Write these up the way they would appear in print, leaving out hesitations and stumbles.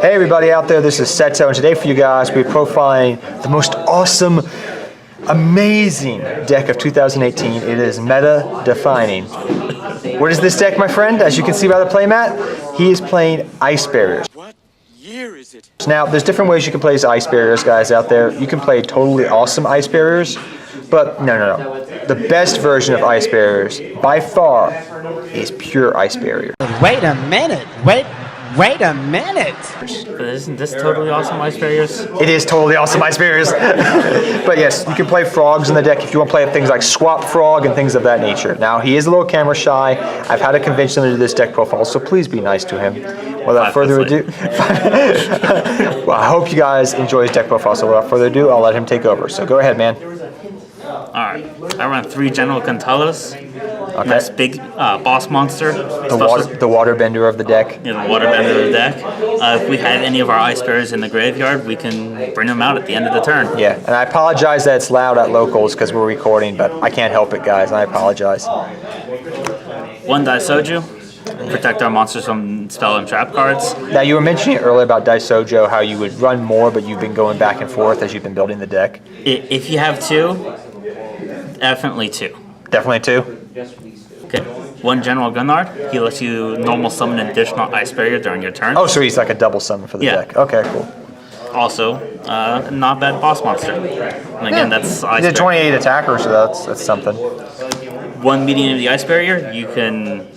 Hey everybody out there, this is Seto, and today for you guys we're profiling the most awesome, amazing deck of 2018. It is meta defining. What is this deck, my friend? As you can see by the playmat, he is playing Ice Barriers. What year is it? Now, there's different ways you can play as Ice Barriers, guys, out there. You can play totally awesome Ice Barriers, but no. The best version of Ice Barriers, by far, is pure Ice Barrier. Wait a minute. Wait a minute. But isn't this totally awesome Ice Barriers? It is totally awesome Ice Barriers. But yes, you can play frogs in the deck if you want to play things like Swap Frog and things of that nature. Now, he is a little camera shy. I've had to convince him to do this deck profile, so please be nice to him. Without further ado, well, I hope you guys enjoy his deck profile, so without further ado, I'll let him take over. So go ahead, man. Alright, I run 3 General Contalos. Okay. Nice big boss monster. The waterbender of the deck. Yeah, the waterbender of the deck. If we had any of our Ice Barriers in the graveyard, we can bring them out at the end of the turn. Yeah, and I apologize that it's loud at locals because we're recording, but I can't help it, guys. I apologize. 1 Daisoju. Protect our monsters from spell and trap cards. Now, you were mentioning earlier about Daisojo, how you would run more, but you've been going back and forth as you've been building the deck. If you have 2, definitely 2. Definitely 2? Okay. 1 General Gunnar. He lets you normal summon an additional Ice Barrier during your turn. Oh, so he's like a double summon for the deck. Okay, cool. Also, not bad boss monster. And again, that's Ice He's a Barrier. 28 attacker, so that's something. 1 median of the Ice Barrier. You can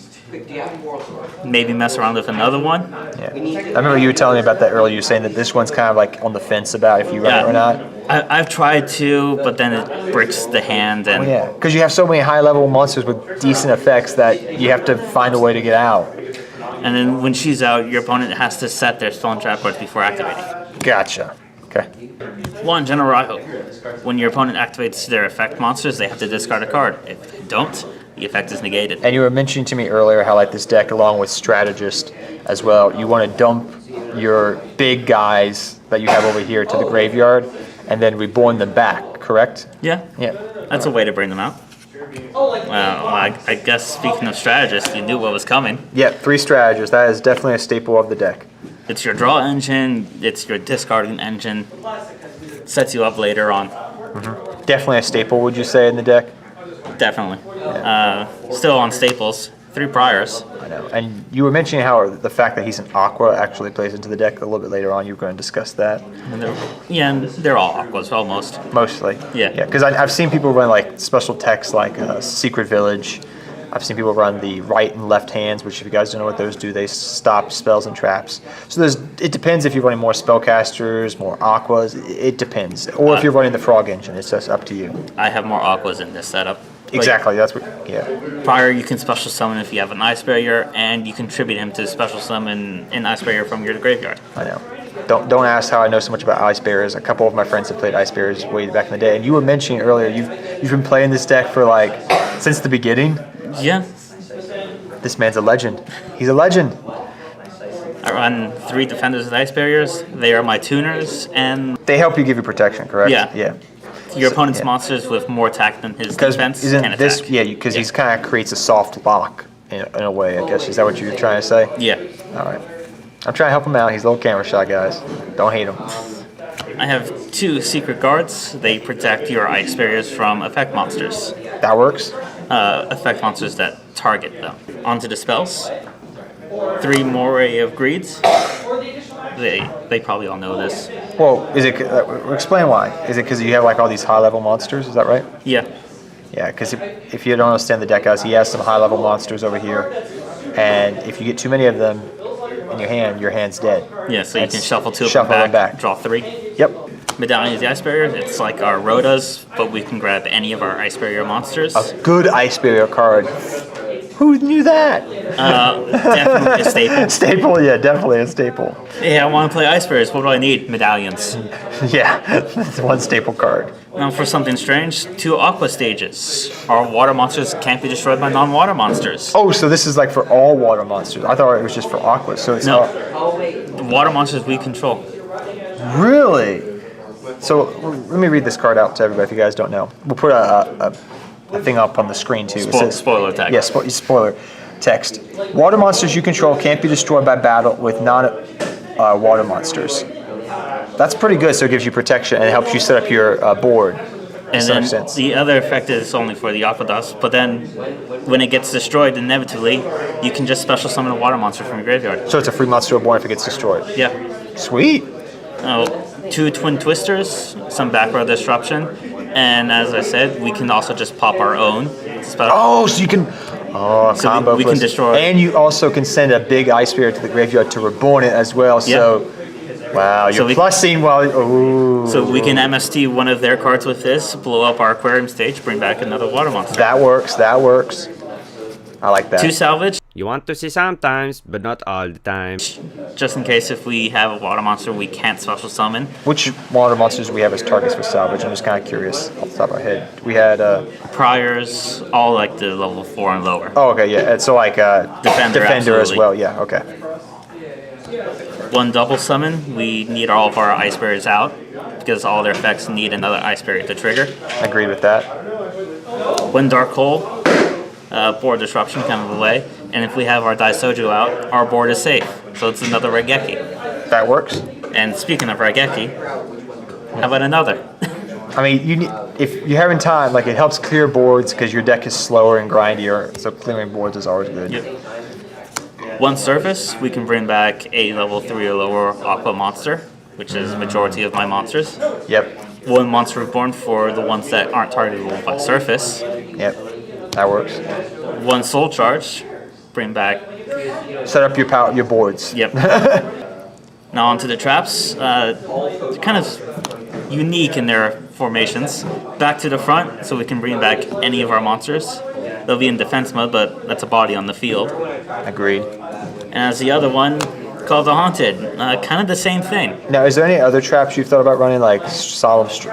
maybe mess around with another one. Yeah. I remember you were telling me about that earlier. You were saying that this one's kind of like on the fence about if you run it or not. I've tried to, but then it breaks the hand. And Yeah, because you have so many high-level monsters with decent effects that you have to find a way to get out. And then when she's out, your opponent has to set their spell and trap cards before activating. Gotcha. Okay. 1 General Raiho. When your opponent activates their effect monsters, they have to discard a card. If they don't, the effect is negated. And you were mentioning to me earlier how like this deck, along with Strategist as well, you want to dump your big guys that you have over here to the graveyard and then reborn them back, correct? Yeah. Yeah. That's a way to bring them out. Well, I guess speaking of Strategist, you knew what was coming. Yeah, 3 Strategists. That is definitely a staple of the deck. It's your draw engine, it's your discarding engine, sets you up later on. Mm-hmm. Definitely a staple, would you say, in the deck? Definitely. Still on staples, 3 priors. I know. And you were mentioning how the fact that he's an Aqua actually plays into the deck a little bit later on. You were going to discuss that. And they're all aquas, almost. Mostly. Yeah. Yeah, because I've seen people run like special techs like Secret Village. I've seen people run the right and left hands, which if you guys don't know what those do, they stop spells and traps. So it depends if you're running more spellcasters, more aquas. It depends. Or if you're running the frog engine, it's just up to you. I have more aquas in this setup. Exactly, that's what, yeah. Prior, you can special summon if you have an Ice Barrier, and you contribute him to special summon an Ice Barrier from your graveyard. I know. Don't ask how I know so much about Ice Barriers. A couple of my friends have played Ice Barriers way back in the day, and you were mentioning earlier you've been playing this deck for like since the beginning. Yeah. This man's a legend. He's a legend. I run 3 Defenders with Ice Barriers. They are my tuners, and they help you give you protection, correct? Yeah. Yeah. Your opponent's monsters with more attack than his defense can attack. Yeah, because he's kind of creates a soft lock in a way, I guess. Is that what you're trying to say? Yeah. All right. I'm trying to help him out. He's a little camera shy, guys. Don't hate him. I have 2 Secret Guards. They protect your Ice Barriers from effect monsters. That works? Effect monsters that target them. Onto the spells. 3 Moray of Greeds. They probably all know this. Well, is it? Explain why. Is it because you have like all these high-level monsters? Is that right? Yeah. Yeah, because if you don't understand the deck, guys, he has some high-level monsters over here, and if you get too many of them in your hand's dead. Yeah, so you can shuffle 2 of them back, draw 3. Yep. Medallion of the Ice Barrier. It's like our Rhodas, but we can grab any of our Ice Barrier monsters. A good Ice Barrier card. Who knew that? Definitely a staple. Staple, yeah, definitely a staple. Yeah, I want to play Ice Barriers. What do I need? Medallions. Yeah, that's one staple card. Now for something strange, 2 Aqua stages. Our water monsters can't be destroyed by non-water monsters. Oh, so this is like for all water monsters. I thought it was just for Aqua. So it's no. The water monsters we control. Really? So let me read this card out to everybody if you guys don't know. We'll put a thing up on the screen too. It says, spoiler text. Yeah, spoiler text. Water monsters you control can't be destroyed by battle with water monsters. That's pretty good, so it gives you protection and it helps you set up your board. And some then sense. the other effect is only for the Aqua Dust, but then when it gets destroyed, inevitably, you can just special summon a water monster from your graveyard. So it's a free monster reborn if it gets destroyed. Yeah. Sweet. 2 Twin Twisters, some back row disruption, and as I said, we can also just pop our own special. Oh, so you can. Oh, So combo. we can plus- destroy- And you also can send a big Ice Spirit to the graveyard to reborn it as well. So, wow, you're we- plussing while. Ooh. So we can MST one of their cards with this, blow up our aquarium stage, bring back another water monster. That works. That works. I like that. 2 salvage, You want to see sometimes, but not all the time. just in case if we have a water monster we can't special summon. Which water monsters do we have as targets for salvage? I'm just kind of curious off the top of my head. We had. Priors, all like the level 4 and lower. Oh, okay, yeah. So like Defender, as absolutely. well. Yeah. Okay. 1 double summon, we need all of our ice barriers out because all their effects need another ice barrier to trigger. Agreed with that. 1 dark hole, board disruption kind of away, and if we have our Daisoju out, our board is safe. So it's another Raigeki. That works. And speaking of Raigeki, how about another? I mean, you need, if you're having time, like it helps clear boards because your deck is slower and grindier. So clearing boards is always good. Yep. 1 surface, we can bring back a level 3 or lower Aqua monster, which is the majority of my monsters. Yep. 1 monster reborn for the ones that aren't targetable by surface. Yep. That works. 1 soul charge, bring back. Set up your boards. Yep. Now onto the traps. They're kind of unique in their formations. Back to the front, so we can bring back any of our monsters. They'll be in defense mode, but that's a body on the field. Agreed. And as the other one, called the Haunted, kind of the same thing. Now, is there any other traps you've thought about running, like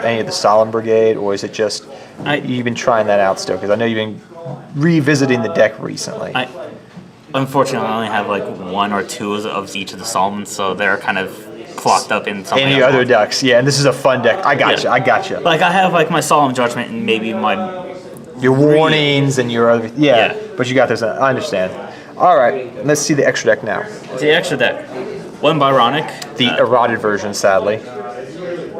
any of the Solemn Brigade, or is it just you've been trying that out still? Because I know you've been revisiting the deck recently. Unfortunately, I only have like 1 or 2 of each of the Solomons, so they're kind of clocked up in something. Any else. other decks? Yeah, and this is a fun deck. I got you. I got you. Like I have like my Solemn Judgment and maybe my Your warnings and your other. Yeah, Yeah. but you got this. I understand. All right, let's see the extra deck now. the extra deck. 1 Byronic. The eroded version, sadly.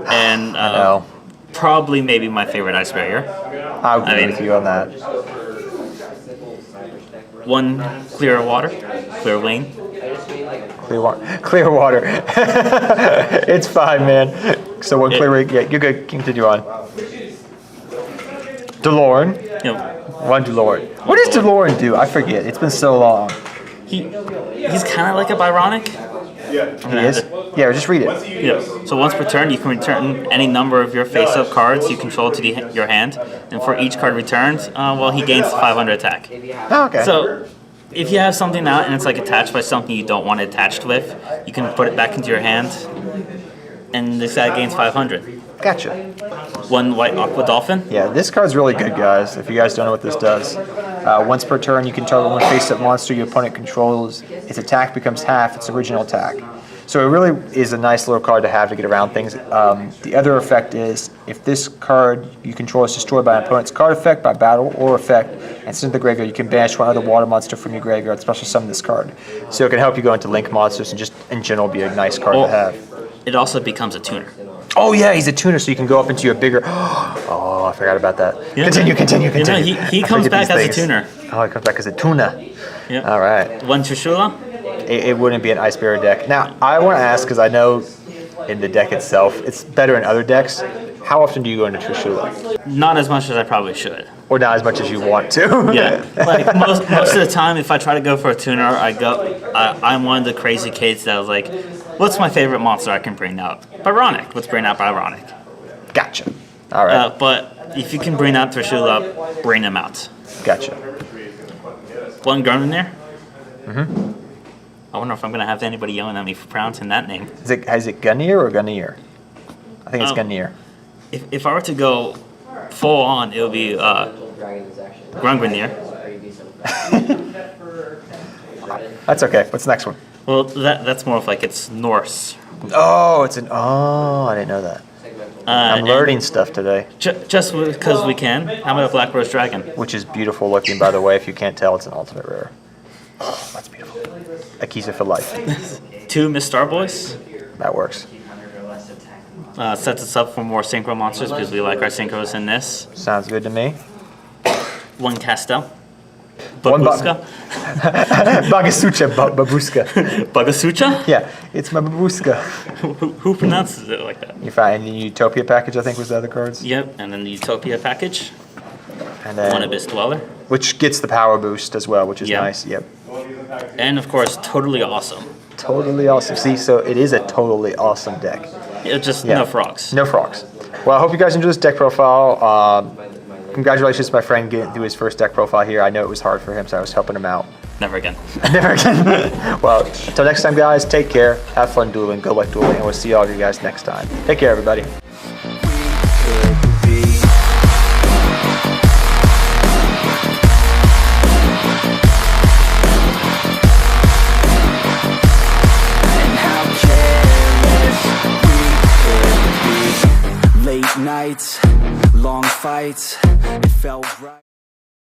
And No, probably maybe my favorite ice barrier. I'll agree mean- with you on that. 1 clear water, clear lane. Clear water. Clear water. It's fine, man. So one clear. Yeah, you're good. Continue on. DeLorean. You know, One DeLorean. What does DeLorean do? I forget. It's been so long. he's kind of like a Byronic. He is? Yeah, just read it. Yeah. So once per turn, you can return any number of your face-up cards you control to your hand, and for each card returned, well, he gains 500 attack. Oh, okay. So if you have something out and it's like attached by something you don't want it attached with, you can put it back into your hand, and this guy gains 500. Gotcha. 1 white Aqua Dolphin. Yeah, this card's really good, guys. If you guys don't know what this does. Once per turn, you can target one face-up monster your opponent controls. Its attack becomes half its original attack. So it really is a nice little card to have to get around things. The other effect is, if this card you control is destroyed by an opponent's card effect, by battle, or effect, and sent to the graveyard, you can banish one other water monster from your graveyard, special summon this card. So it can help you go into Link monsters and just, in general, be a nice card to have. It also becomes a tuner. Oh yeah, he's a tuner, so you can go up into your bigger. Oh, I forgot about that. Yeah. Continue. You know, he I comes forget back these as a things. tuner. Oh, he comes back as a tuna. Yeah. All right. 1 Trishula. It wouldn't be an Ice Bearer deck. Now, I want to ask, because I know in the deck itself, it's better in other decks. How often do you go into Trishula? Not as much as I probably should. Or not as much as you want to? Yeah, like most of the time, if I try to go for a tuner, I'm one of the crazy kids that was like, "What's my favorite monster I can bring out? Byronic. Let's bring out Byronic." Gotcha. All right. But if you can bring out Trishula, bring them out. Gotcha. 1 Gardener. Mm-hmm. I wonder if I'm gonna have anybody yelling at me for pronouncing that name. Is it Gunnier or Gunnier? I think it's Gunnier. If I were to go full on, it would be Grungrenir. That's okay. What's the next one? Well, that's more of like it's Norse. Oh, I didn't know that. I'm learning stuff today, Just because we can. How about a Black Rose Dragon? which is beautiful looking, by the way. If you can't tell, it's an ultimate rare. Oh, that's beautiful. Akisa for life. 2 Miss Starboys. That works. Sets us up for more synchro monsters because we like our synchros in this. Sounds good to me. 1 Castel. One Babuska. Bagasucha, babuska. Bagasucha? Yeah, it's my babuska. Who pronounces it like that? You find the Utopia package, I think, was the other cards. Yep, and then the Utopia package. And 1 then, Abyss Dweller. which gets the power boost as well, which is Yeah. nice. Yep. And of course, Totally Awesome. Totally awesome. See, so it is a totally awesome deck. It's just Yeah. no frogs. No frogs. Well, I hope you guys enjoyed this deck profile. Congratulations to my friend getting through his first deck profile here. I know it was hard for him, so I was helping him out. Never again. Never again. Well, until next time, guys, take care. Have fun dueling. Good luck dueling. And we'll see all of you guys next time. Take care, everybody. Late nights, long fights, it felt right.